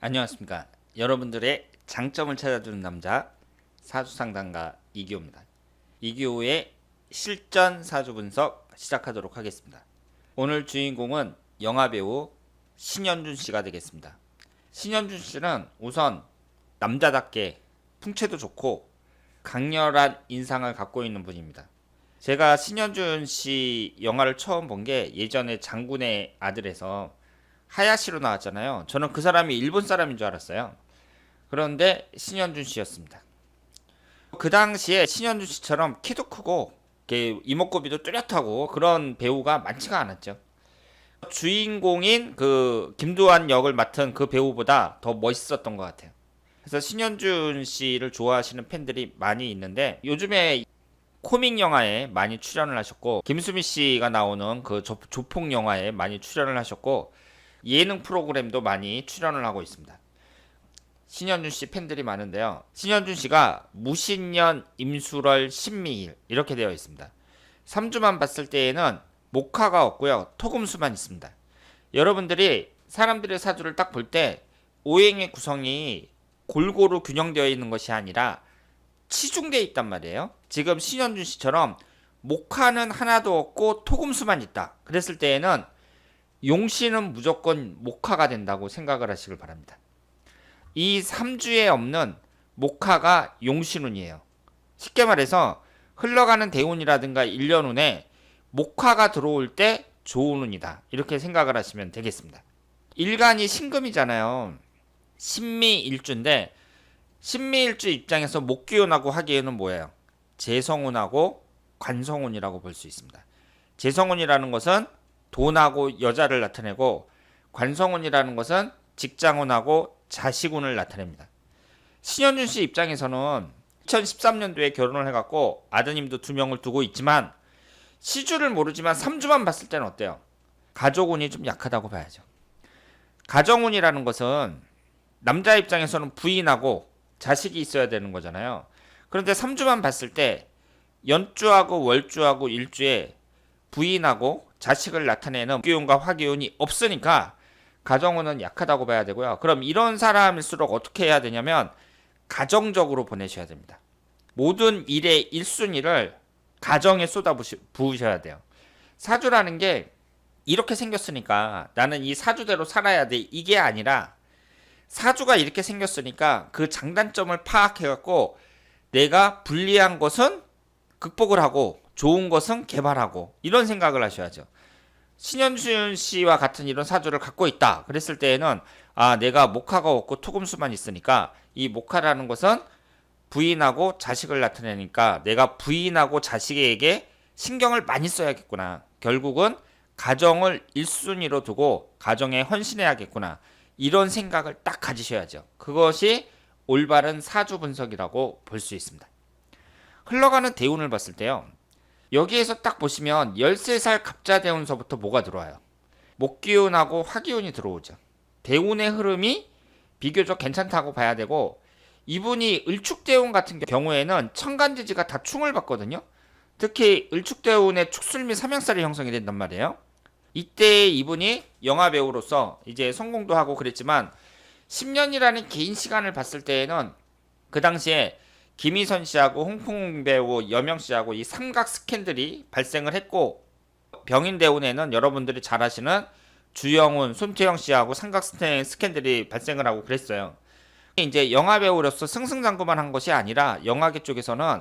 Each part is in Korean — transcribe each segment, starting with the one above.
안녕하십니까. 여러분들의 장점을 찾아주는 남자 사주상담가 이기호입니다. 이기호의 실전 사주 분석 시작하도록 하겠습니다. 오늘 주인공은 영화배우 신현준 씨가 되겠습니다. 신현준 씨는 우선 남자답게 풍채도 좋고 강렬한 인상을 갖고 있는 분입니다. 제가 신현준 씨 영화를 처음 본 게 예전에 장군의 아들에서 하야시로 나왔잖아요. 저는 그 사람이 일본 사람인 줄 알았어요. 그런데 신현준 씨였습니다. 그 당시에 신현준 씨처럼 키도 크고 이목구비도 뚜렷하고 그런 배우가 많지가 않았죠. 주인공인 그 김두한 역을 맡은 그 배우보다 더 멋있었던 것 같아요. 그래서 신현준 씨를 좋아하시는 팬들이 많이 있는데 요즘에 코믹 영화에 많이 출연을 하셨고 김수미 씨가 나오는 그 조폭 영화에 많이 출연을 하셨고 예능 프로그램도 많이 출연을 하고 있습니다. 신현준 씨 팬들이 많은데요. 신현준 씨가 무신년 임술월 신미일 이렇게 되어 있습니다. 3주만 봤을 때에는 목화가 없고요. 토금수만 있습니다. 여러분들이 사람들의 사주를 딱 볼 때 오행의 구성이 골고루 균형되어 있는 것이 아니라 치중되어 있단 말이에요. 지금 신현준 씨처럼 목화는 하나도 없고 토금수만 있다. 그랬을 때에는 용신은 무조건 목화가 된다고 생각을 하시길 바랍니다. 이 3주에 없는 목화가 용신운이에요. 쉽게 말해서 흘러가는 대운이라든가 1년 운에 목화가 들어올 때 좋은 운이다. 이렇게 생각을 하시면 되겠습니다. 일간이 신금이잖아요. 신미일주인데 신미일주 입장에서 목기운하고 화기운은 뭐예요? 재성운하고 관성운이라고 볼 수 있습니다. 재성운이라는 것은 돈하고 여자를 나타내고 관성운이라는 것은 직장운하고 자식운을 나타냅니다. 신현준 씨 입장에서는 2013년도에 결혼을 해갖고 아드님도 2명을 두고 있지만 시주를 모르지만 3주만 봤을 때는 어때요? 가족운이 좀 약하다고 봐야죠. 가정운이라는 것은 남자 입장에서는 부인하고 자식이 있어야 되는 거잖아요. 그런데 3주만 봤을 때 연주하고 월주하고 일주에 부인하고 자식을 나타내는 기운과 화기운이 없으니까 가정운은 약하다고 봐야 되고요. 그럼 이런 사람일수록 어떻게 해야 되냐면 가정적으로 보내셔야 됩니다. 모든 일의 1순위를 가정에 부으셔야 돼요. 사주라는 게 이렇게 생겼으니까 나는 이 사주대로 살아야 돼. 이게 아니라 사주가 이렇게 생겼으니까 그 장단점을 파악해갖고 내가 불리한 것은 극복을 하고 좋은 것은 개발하고 이런 생각을 하셔야죠. 신현준 씨와 같은 이런 사주를 갖고 있다. 그랬을 때에는 내가 목화가 없고 토금수만 있으니까 이 목화라는 것은 부인하고 자식을 나타내니까 내가 부인하고 자식에게 신경을 많이 써야겠구나. 결국은 가정을 1순위로 두고 가정에 헌신해야겠구나. 이런 생각을 딱 가지셔야죠. 그것이 올바른 사주 분석이라고 볼 수 있습니다. 흘러가는 대운을 봤을 때요. 여기에서 딱 보시면 13살 갑자대운서부터 뭐가 들어와요? 목기운하고 화기운이 들어오죠. 대운의 흐름이 비교적 괜찮다고 봐야 되고 이분이 을축대운 같은 경우에는 천간지지가 다 충을 받거든요. 특히 을축대운의 축술미 삼형살이 형성이 된단 말이에요. 이때 이분이 영화배우로서 이제 성공도 하고 그랬지만 10년이라는 긴 시간을 봤을 때에는 그 당시에 김희선 씨하고 홍콩 배우 여명 씨하고 이 삼각 스캔들이 발생을 했고 병인 대운에는 여러분들이 잘 아시는 주영훈, 손태영 씨하고 삼각 스캔들이 발생을 하고 그랬어요. 이제 영화 배우로서 승승장구만 한 것이 아니라 영화계 쪽에서는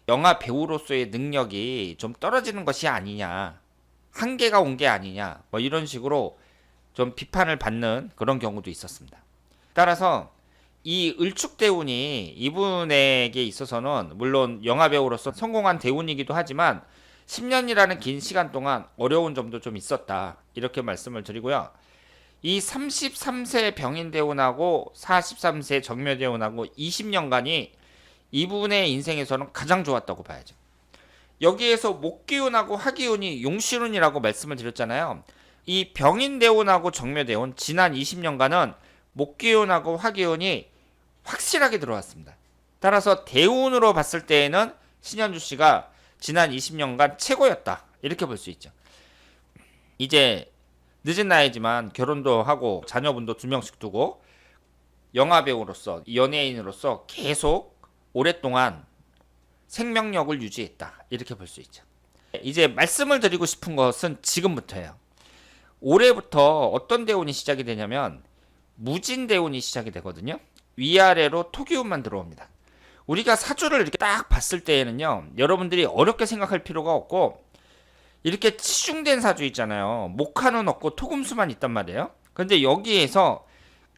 영화 배우로서의 능력이 좀 떨어지는 것이 아니냐, 한계가 온 게 아니냐, 뭐 이런 식으로 좀 비판을 받는 그런 경우도 있었습니다. 따라서 이 을축대운이 이분에게 있어서는 물론 영화배우로서 성공한 대운이기도 하지만 10년이라는 긴 시간 동안 어려운 점도 좀 있었다. 이렇게 말씀을 드리고요. 이 33세 병인대운하고 43세 정묘대운하고 20년간이 이분의 인생에서는 가장 좋았다고 봐야죠. 여기에서 목기운하고 화기운이 용신운이라고 말씀을 드렸잖아요. 이 병인대운하고 정묘대운 지난 20년간은 목기운하고 화기운이 확실하게 들어왔습니다. 따라서 대운으로 봤을 때에는 신현주 씨가 지난 20년간 최고였다. 이렇게 볼 수 있죠. 이제 늦은 나이지만 결혼도 하고 자녀분도 2명씩 두고 영화배우로서 연예인으로서 계속 오랫동안 생명력을 유지했다. 이렇게 볼 수 있죠. 이제 말씀을 드리고 싶은 것은 지금부터예요. 올해부터 어떤 대운이 시작이 되냐면 무진대운이 시작이 되거든요. 위아래로 토기운만 들어옵니다. 우리가 사주를 이렇게 딱 봤을 때에는요, 여러분들이 어렵게 생각할 필요가 없고 이렇게 치중된 사주 있잖아요. 목화는 없고 토금수만 있단 말이에요. 근데 여기에서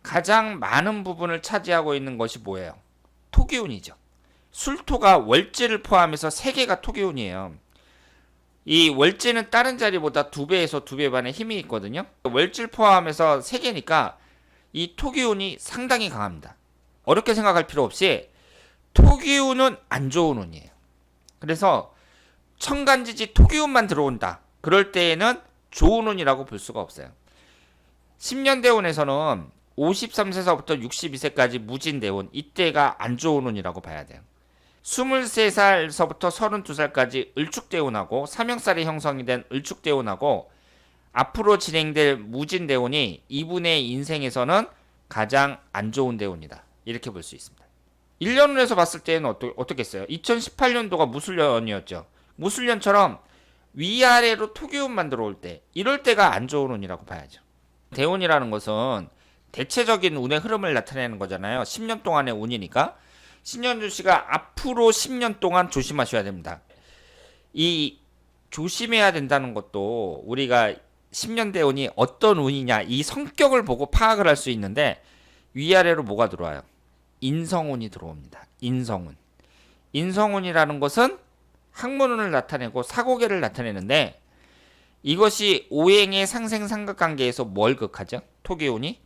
가장 많은 부분을 차지하고 있는 것이 뭐예요? 토기운이죠. 술토가 월지를 포함해서 3개가 토기운이에요. 이 월지는 다른 자리보다 2배에서 2배 반의 힘이 있거든요. 월지를 포함해서 3개니까 이 토기운이 상당히 강합니다. 어렵게 생각할 필요 없이 토기운은 안 좋은 운이에요. 그래서 천간지지 토기운만 들어온다. 그럴 때에는 좋은 운이라고 볼 수가 없어요. 10년대운에서는 53세서부터 62세까지 무진대운, 이때가 안 좋은 운이라고 봐야 돼요. 23살서부터 32살까지 을축대운하고 삼형살이 형성이 된 을축대운하고 앞으로 진행될 무진대운이 이분의 인생에서는 가장 안 좋은 대운이다. 이렇게 볼 수 있습니다. 1년운에서 봤을 때는 어떻겠어요? 2018년도가 무술년이었죠. 무술년처럼 위아래로 토기운만 들어올 때, 이럴 때가 안 좋은 운이라고 봐야죠. 대운이라는 것은 대체적인 운의 흐름을 나타내는 거잖아요. 10년 동안의 운이니까 신현준 씨가 앞으로 10년 동안 조심하셔야 됩니다. 이 조심해야 된다는 것도 우리가 10년 대운이 어떤 운이냐 이 성격을 보고 파악을 할 수 있는데 위아래로 뭐가 들어와요? 인성운이 들어옵니다. 인성운. 인성운이라는 것은 학문운을 나타내고 사고계를 나타내는데 이것이 오행의 상생삼각관계에서 뭘 극하죠? 토기운이?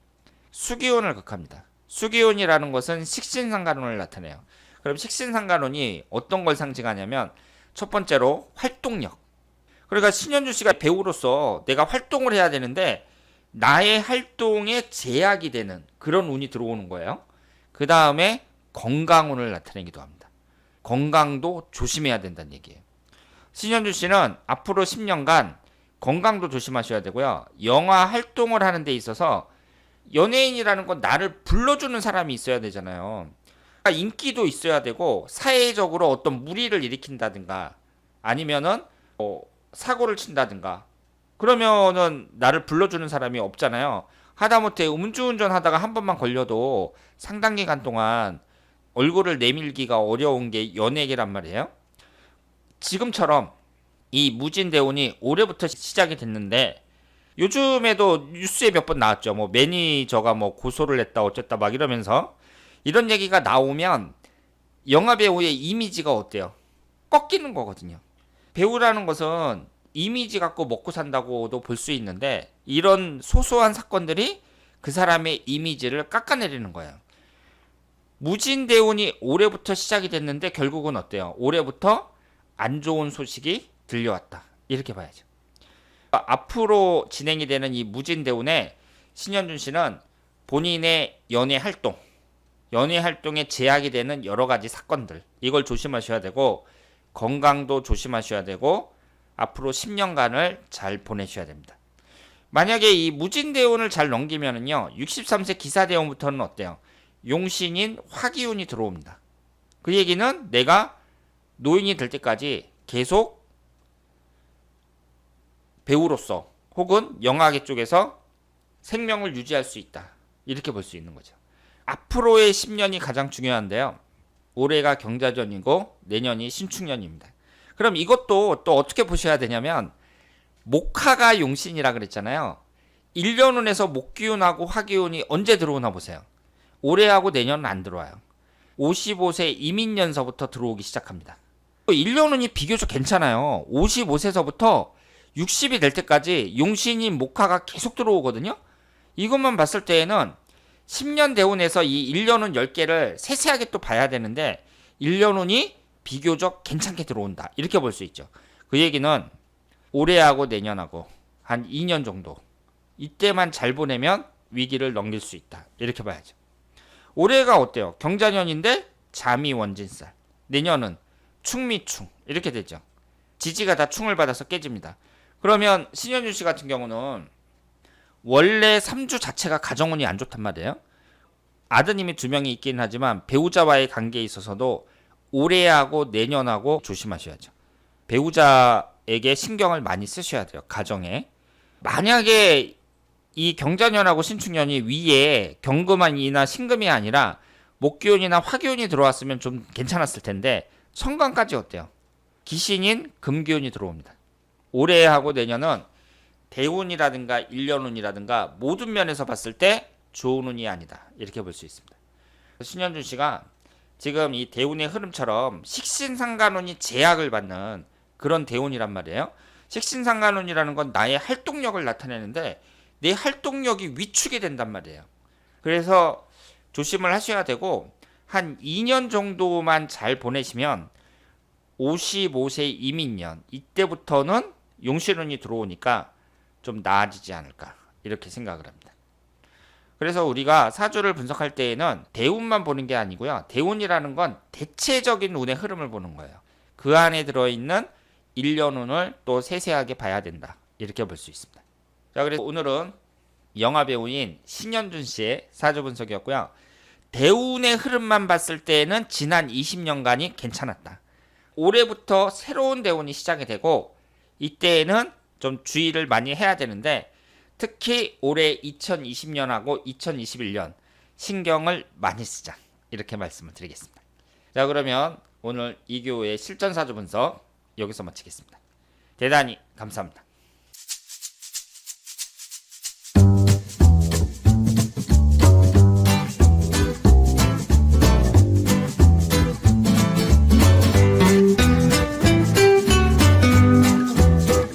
수기운을 극합니다. 수기운이라는 것은 식신상관운을 나타내요. 그럼 식신상관운이 어떤 걸 상징하냐면 첫 번째로 활동력. 그러니까 신현주 씨가 배우로서 내가 활동을 해야 되는데 나의 활동에 제약이 되는 그런 운이 들어오는 거예요. 그 다음에 건강운을 나타내기도 합니다. 건강도 조심해야 된다는 얘기예요. 신현주 씨는 앞으로 10년간 건강도 조심하셔야 되고요. 영화 활동을 하는 데 있어서 연예인이라는 건 나를 불러주는 사람이 있어야 되잖아요. 그러니까 인기도 있어야 되고 사회적으로 어떤 무리를 일으킨다든가 아니면은 사고를 친다든가 그러면은 나를 불러주는 사람이 없잖아요. 하다못해 음주운전 하다가 한 번만 걸려도 상당 기간 동안 얼굴을 내밀기가 어려운 게 연예계란 말이에요. 지금처럼 이 무진대운이 올해부터 시작이 됐는데 요즘에도 뉴스에 몇 번 나왔죠. 뭐 매니저가 뭐 고소를 했다 어쨌다 막 이러면서 이런 얘기가 나오면 영화배우의 이미지가 어때요? 꺾이는 거거든요. 배우라는 것은 이미지 갖고 먹고 산다고도 볼 수 있는데 이런 소소한 사건들이 그 사람의 이미지를 깎아내리는 거예요. 무진대운이 올해부터 시작이 됐는데 결국은 어때요? 올해부터 안 좋은 소식이 들려왔다. 이렇게 봐야죠. 앞으로 진행이 되는 이 무진대운에 신현준 씨는 본인의 연애 활동에 제약이 되는 여러 가지 사건들 이걸 조심하셔야 되고 건강도 조심하셔야 되고 앞으로 10년간을 잘 보내셔야 됩니다. 만약에 이 무진대운을 잘 넘기면은요 63세 기사대운부터는 어때요? 용신인 화기운이 들어옵니다. 그 얘기는 내가 노인이 될 때까지 계속 배우로서 혹은 영화계 쪽에서 생명을 유지할 수 있다. 이렇게 볼 수 있는 거죠. 앞으로의 10년이 가장 중요한데요. 올해가 경자전이고 내년이 신축년입니다. 그럼 이것도 또 어떻게 보셔야 되냐면 목화가 용신이라 그랬잖아요. 1년운에서 목기운하고 화기운이 언제 들어오나 보세요. 올해하고 내년은 안 들어와요. 55세 이민년서부터 들어오기 시작합니다. 1년운이 비교적 괜찮아요. 55세서부터 60이 될 때까지 용신인 목화가 계속 들어오거든요. 이것만 봤을 때에는 10년 대운에서 이 1년운 10개를 세세하게 또 봐야 되는데 1년운이 비교적 괜찮게 들어온다. 이렇게 볼 수 있죠. 그 얘기는 올해하고 내년하고 한 2년 정도 이때만 잘 보내면 위기를 넘길 수 있다. 이렇게 봐야죠. 올해가 어때요? 경자년인데 잠이 원진살. 내년은 충미충. 이렇게 되죠. 지지가 다 충을 받아서 깨집니다. 그러면 신현준 씨 같은 경우는 원래 3주 자체가 가정운이 안 좋단 말이에요. 아드님이 2명이 있긴 하지만 배우자와의 관계에 있어서도 올해하고 내년하고 조심하셔야죠. 배우자에게 신경을 많이 쓰셔야 돼요. 가정에. 만약에 이 경자년하고 신축년이 위에 경금이나 신금이 아니라 목기운이나 화기운이 들어왔으면 좀 괜찮았을 텐데 천간까지 어때요? 기신인 금기운이 들어옵니다. 올해하고 내년은 대운이라든가 일년운이라든가 모든 면에서 봤을 때 좋은 운이 아니다. 이렇게 볼 수 있습니다. 신현준 씨가 지금 이 대운의 흐름처럼 식신상간운이 제약을 받는 그런 대운이란 말이에요. 식신상간운이라는 건 나의 활동력을 나타내는데 내 활동력이 위축이 된단 말이에요. 그래서 조심을 하셔야 되고 한 2년 정도만 잘 보내시면 55세 이민년 이때부터는 용신운이 들어오니까 좀 나아지지 않을까 이렇게 생각을 합니다. 그래서 우리가 사주를 분석할 때에는 대운만 보는 게 아니고요. 대운이라는 건 대체적인 운의 흐름을 보는 거예요. 그 안에 들어있는 일년운을 또 세세하게 봐야 된다. 이렇게 볼 수 있습니다. 자, 그래서 오늘은 영화배우인 신현준 씨의 사주 분석이었고요. 대운의 흐름만 봤을 때는 지난 20년간이 괜찮았다. 올해부터 새로운 대운이 시작이 되고 이때에는 좀 주의를 많이 해야 되는데 특히 올해 2020년하고 2021년 신경을 많이 쓰자 이렇게 말씀을 드리겠습니다. 자, 그러면 오늘 이교의 실전사주 분석 여기서 마치겠습니다. 대단히 감사합니다.